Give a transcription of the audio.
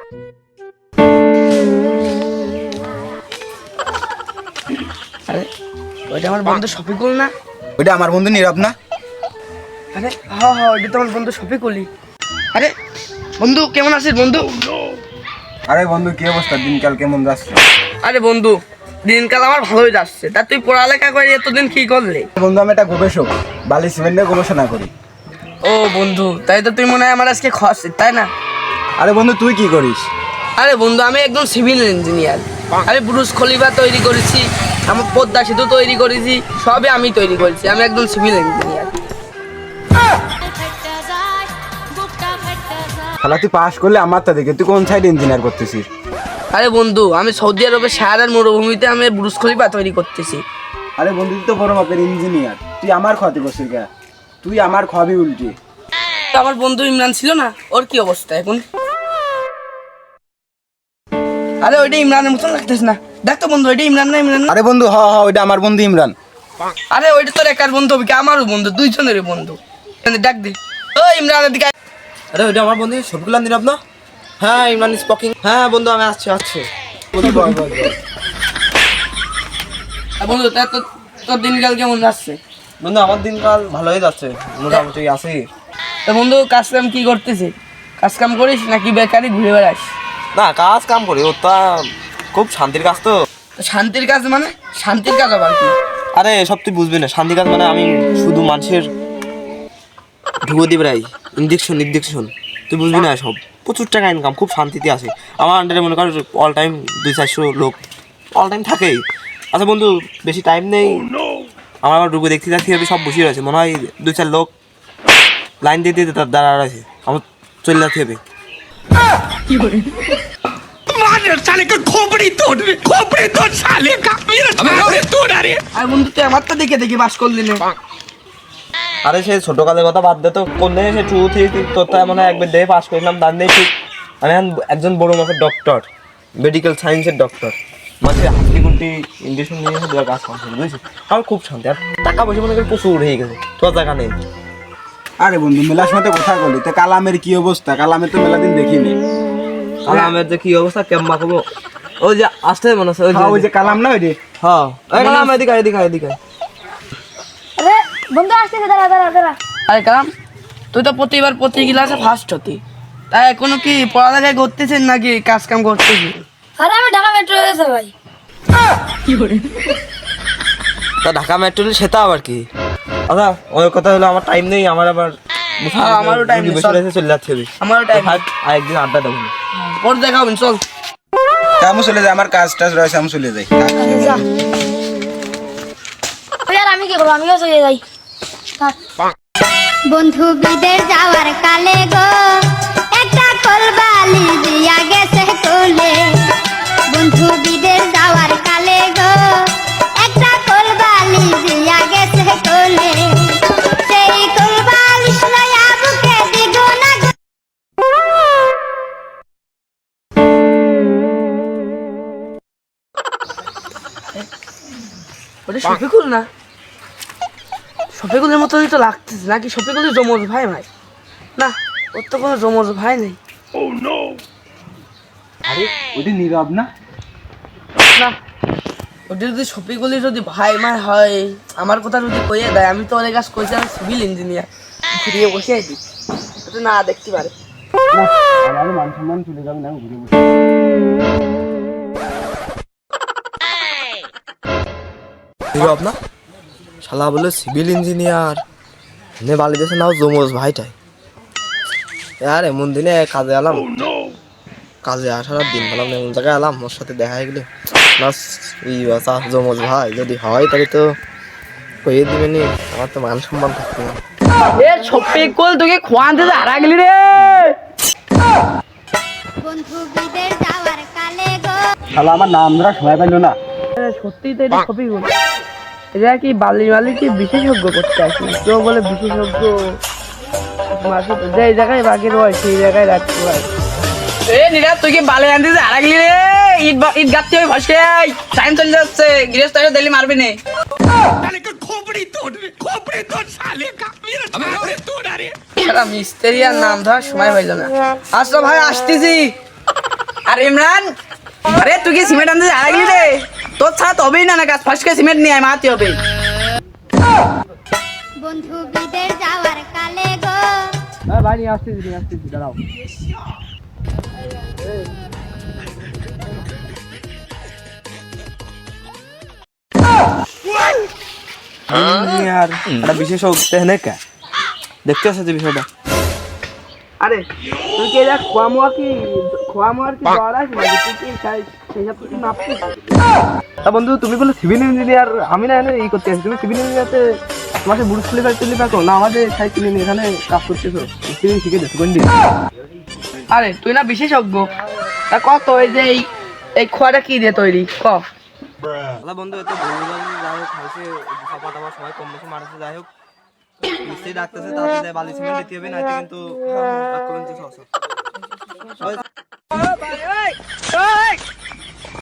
আরে ওইটা আমার বন্ধু শফিকুল না? ওইটা আমার বন্ধু নীরব না? আরে হ্যাঁ হ্যাঁ, ওইটা তো আমার বন্ধু শফিকুলই। আরে বন্ধু কেমন আছিস বন্ধু? আরে বন্ধু কি অবস্থা, দিনকাল কেমন যাচ্ছে? আরে বন্ধু দিনকাল আমার ভালোই যাচ্ছে। তা তুই পড়ালেখা করে এতদিন কি করলি? বন্ধু আমি একটা গবেষক, বালি সিমেন্টে গবেষণা করি। ও বন্ধু, তাই তো তুই মনে হয় আমার আজকে খসছিস, তাই না? আরে বন্ধু তুই কি করিস? আরে বন্ধু আমি একদম সিভিল ইঞ্জিনিয়ার। আমি বুরুজ খলিফা তৈরি করেছি, আমার পদ্মা সেতু তৈরি করেছি, সবই আমি তৈরি করেছি। আমি একদম সিভিল ইঞ্জিনিয়ার। তাহলে তুই পাস করলে আমার তা দেখে তুই কোন সাইডে ইঞ্জিনিয়ার করতেছিস? আরে বন্ধু আমি সৌদি আরবের সাহারার মরুভূমিতে আমি বুরুজ খলিফা তৈরি করতেছি। আরে বন্ধু তুই তো বড় মাপের ইঞ্জিনিয়ার, তুই আমার ক্ষতি করছিস কে? তুই আমার খবি উল্টি। আমার বন্ধু ইমরান ছিল না, ওর কি অবস্থা এখন? আরে ওইটা ইমরানের মতন লাগতেছ না, দেখ তো বন্ধু ওইটা ইমরান না? ইমরান না? আরে বন্ধু হ হ, ওইটা আমার বন্ধু ইমরান। আরে ওইটা তোর একার বন্ধু হবে কি আমারও বন্ধু, দুইজনেরই বন্ধু। ডাক দে ও ইমরানের দিকে। আরে ওইটা আমার বন্ধু শফিকুল নীরব না? হ্যাঁ ইমরান স্পোকিং। হ্যাঁ বন্ধু আমি আসছি। বন্ধু তা তোর দিনকাল কেমন যাচ্ছে? বন্ধু আমার দিনকাল ভালোই যাচ্ছে, মোটামুটি আছি। তো বন্ধু কাজ কাম কি করতেছিস? কাজ কাম করিস নাকি বেকারি ঘুরে বেড়াস? না কাজ কাম করি, ওটা খুব শান্তির কাজ তো। তো শান্তির কাজ মানে? শান্তির কাজ আবার কি? আরে সব তুই বুঝবি না, শান্তির কাজ মানে আমি শুধু মানুষের ঢুকো দিবে রাই ইনজেকশন তুই বুঝবি না। সব প্রচুর টাকা ইনকাম, খুব শান্তিতে আছে। আমার আন্ডারে মনে কর অল টাইম 200-400 লোক অল টাইম থাকেই। আচ্ছা বন্ধু বেশি টাইম নেই, আমার আবার ঢুকে দেখতে হবে, সব বসে রয়েছে, মনে হয় 2-4 লোক লাইন দিয়ে দিয়ে তার দাঁড়া রয়েছে, আমার চলে যেতে হবে। আর বন্ধু তুই আমারটা দেখে দেখে বাস করলি না? আরে সে ছোটকালের কথা বাদ দে তো, কোনদিন সে 2-3 তোর তো মনে হয় একবার দিয়ে পাস করেছিলাম, তার নেই ঠিক। আমি একজন বড় মাপের ডক্টর, মেডিকেল সায়েন্সের ডক্টর। মানে হাসি গুলটি ইঞ্জেকশন নিয়ে এসে দেওয়ার কাজ করছে, বুঝেছিস? আমার খুব শান্তি, আর টাকা পয়সা মনে করি প্রচুর হয়ে গেছে, তোর টাকা নেই। আরে বন্ধু মেলার সাথে কথা বলি, তো কালামের কি অবস্থা? কালামের তো মেলা দিন দেখিনি। কালামের যে কি অবস্থা কেমন খাবো, ওই যে আসতে মনে হচ্ছে ওই যে কালাম না, ওই যে হ্যাঁ কালাম এদিকে। আরে বন্ধু আসতেছে, দাঁড়া। আরে কালাম তুই তো প্রতিবার প্রতি ক্লাসে ফার্স্ট হতি, তাই এখনো কি পড়ালেখা করতেছেন নাকি কাজ কাম করতেছিস? আরে আমি ঢাকা মেট্রো গেছে ভাই। তা ঢাকা মেট্রো সেটা আবার কি? আচ্ছা ওই কথা হলো আমার টাইম নেই, আমার আবার আমারও time নেই, চল। চলে যাচ্ছে হবে। আমারও টাইম আর একদিন আড্ডা দেবো। পর দেখা হবে, চল। আমি চলে যাই, আমার কাজ টাজ রয়েছে, আমি চলে যাই। যা ওই আর আমি কি করবো, আমিও চলে যাই। বন্ধু বিদের যাওয়ার কালে গো একটা কলবালি দিয়া গেছে কোলে। বন্ধু বিদের যাওয়ার কালে গো একটা কলবালি দিয়া গেছে কোলে। সেই কলবালি লয়া বুকে দিগুনা ওটা শফিকুল না? শফিকুলের মতনই তো লাগতেছে, নাকি শফিকুলের যমজ ভাই? না, ওর তো কোনো যমজ ভাই নেই। আরে ওইটা নীরব না? না, ওটা যদি শফিকুলের যদি ভাই হয়, আমার কথা যদি কইয়ে দেয়, আমি তো অনেক কাজ কইছি, আমি সিভিল ইঞ্জিনিয়ার, ঘুরিয়ে বসে আছি, ওটা না দেখতে পারে। না, আমার মান সম্মান চলে যাবে না, আমি ঘুরে বসে। নীরব না? শালা বলে সিভিল ইঞ্জিনিয়ার, নে বালি দেশে নাও জমজ ভাইটাই। আর এমন দিনে কাজে এলাম, কাজে আসার দিন পেলাম, এমন জায়গায় এলাম, ওর সাথে দেখা হয়ে গেলে জমজ ভাই যদি হয় তাহলে তো কইয়ে দিবে নি, আমার তো মান সম্মান থাকতো না। এ শফিকুল তোকে খোয়ান দিতে হারা গেলি রে। বন্ধু বিদের যাওয়ার কালে গো শালা আমার নাম ধরা সময় পাইলো না। সত্যি তো এটা শফিকুল, এটা কি বালি কি বিশেষজ্ঞ করতে আসি? কেউ বলে বিশেষজ্ঞ যে জায়গায় বাকি রয় সেই জায়গায় রাখতে হয়। এ নিরা তুই কি বালি আনতে হারা গেলি রে? ইট গাঁথতে হবে ভাসে, টাইম চলে যাচ্ছে, গৃহস্থ দিল্লি মারবি নে। মিস্ত্রি আর নাম ধরার সময় হইল না। আসো ভাই আসতেছি। আর ইমরান, আরে তুই কি সিমেন্ট আনতে আগে রে? তোর ছাড়া তবেই না কাজ, ফার্স্ট করে সিমেন্ট নিয়ে আয়, মারতে হবে। বন্ধু বিদের যাওয়ার কালে গো ভাই নিয়ে আসতেছি দাঁড়াও। ইঞ্জিনিয়ার একটা বিশেষজ্ঞ হেনে কে দেখতে আসছে যে বিষয়টা। আরে তুই কি এটা খোয়ামোয়ার কি জ্বর আছে নাকি? তুই কি সেইসব কিছু মাপছিস? তা বন্ধু তুমি বলে সিভিল ইঞ্জিনিয়ার, আমি না এনে এই করতে আসি। তুমি সিভিল ইঞ্জিনিয়ারতে তোমাকে বুড়ো স্লিপার টিলিপার করো না, আমাদের সাইকেল নিয়ে এখানে কাজ করতেছো, সিভিল শিখে দিচ্ছ কোন দিন? আরে তুই না বিশেষজ্ঞ, তা কত এই যে এই খোয়াটা কি দিয়ে তৈরি ক? আলা বন্ধু এত গরুবান যাই হোক খাইছে চাপা টাপা সবাই কম বেশি মারছে, যাই হোক মিস্ত্রি ডাকতেছে তাতে বালি সিমেন্ট দিতে হবে, নাইতে কিন্তু